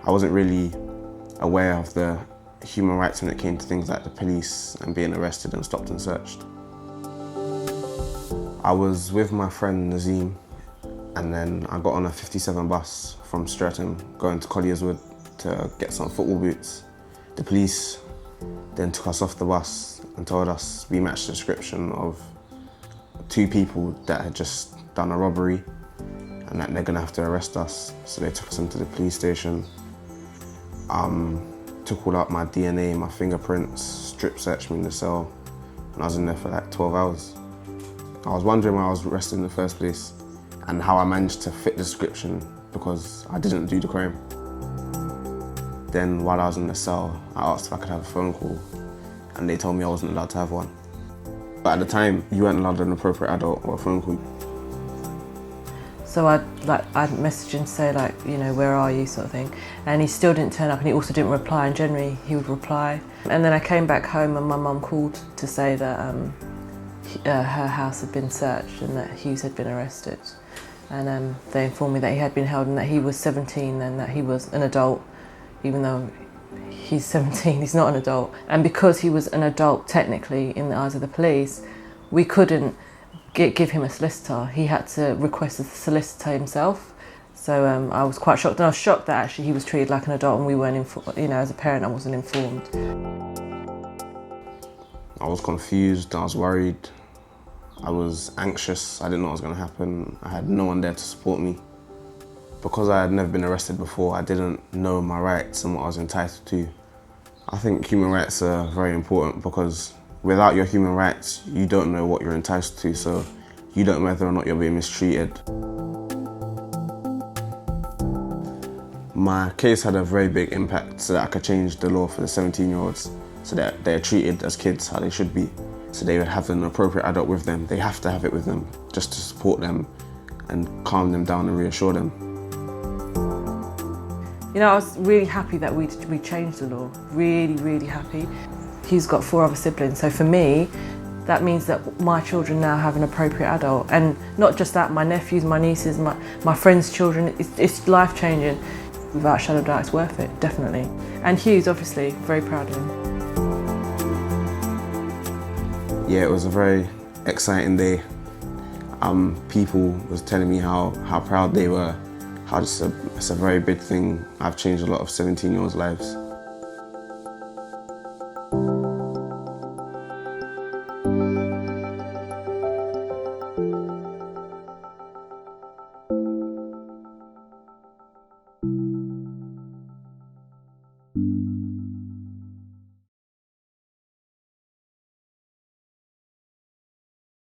I wasn't really aware of the human rights when it came to things like the police and being arrested and stopped and searched. I was with my friend Nazim, and then I got on a 57 bus from Streatham going to Collierswood to get some football boots. The police then took us off the bus and told us we matched the description of 2 people that had just done a robbery and that they're gonna have to arrest us. So they took us into the police station, took all out my DNA, my fingerprints, strip searched me in the cell, and I was in there for like 12 hours. I was wondering why I was arrested in the first place and how I managed to fit the description because I didn't do the crime. Then while I was in the cell, I asked if I could have a phone call and they told me I wasn't allowed to have one. But at the time, you weren't allowed an appropriate adult or a phone call. So I'd message him to say like, you know, where are you sort of thing. And he still didn't turn up and he also didn't reply, and generally he would reply. And then I came back home and my mum called to say that her house had been searched and that Hughes had been arrested. And they informed me that he had been held and that he was 17 and that he was an adult, even though he's 17, he's not an adult. And because he was an adult technically in the eyes of the police, we couldn't give him a solicitor. He had to request a solicitor himself. So I was quite shocked, and I was shocked that actually he was treated like an adult and we weren't informed. You know, as a parent, I wasn't informed. I was confused, I was worried, I was anxious, I didn't know what was going to happen. I had no one there to support me. Because I had never been arrested before, I didn't know my rights and what I was entitled to. I think human rights are very important because without your human rights, you don't know what you're entitled to, so you don't know whether or not you're being mistreated. My case had a very big impact so that I could change the law for the 17-year-olds so that they're treated as kids how they should be. So they would have an appropriate adult with them. They have to have it with them just to support them and calm them down and reassure them. You know, I was really happy that we changed the law, really happy. He's got 4 other siblings, so for me, that means that my children now have an appropriate adult. And not just that, my nephews, my nieces, my friends' children, it's life-changing. Without a shadow of a doubt, it's worth it, definitely. And Hughes, obviously, very proud of him. Yeah, it was a very exciting day. People was telling me how proud they were, how it's a very big thing. I've changed a lot of 17-year-olds' lives.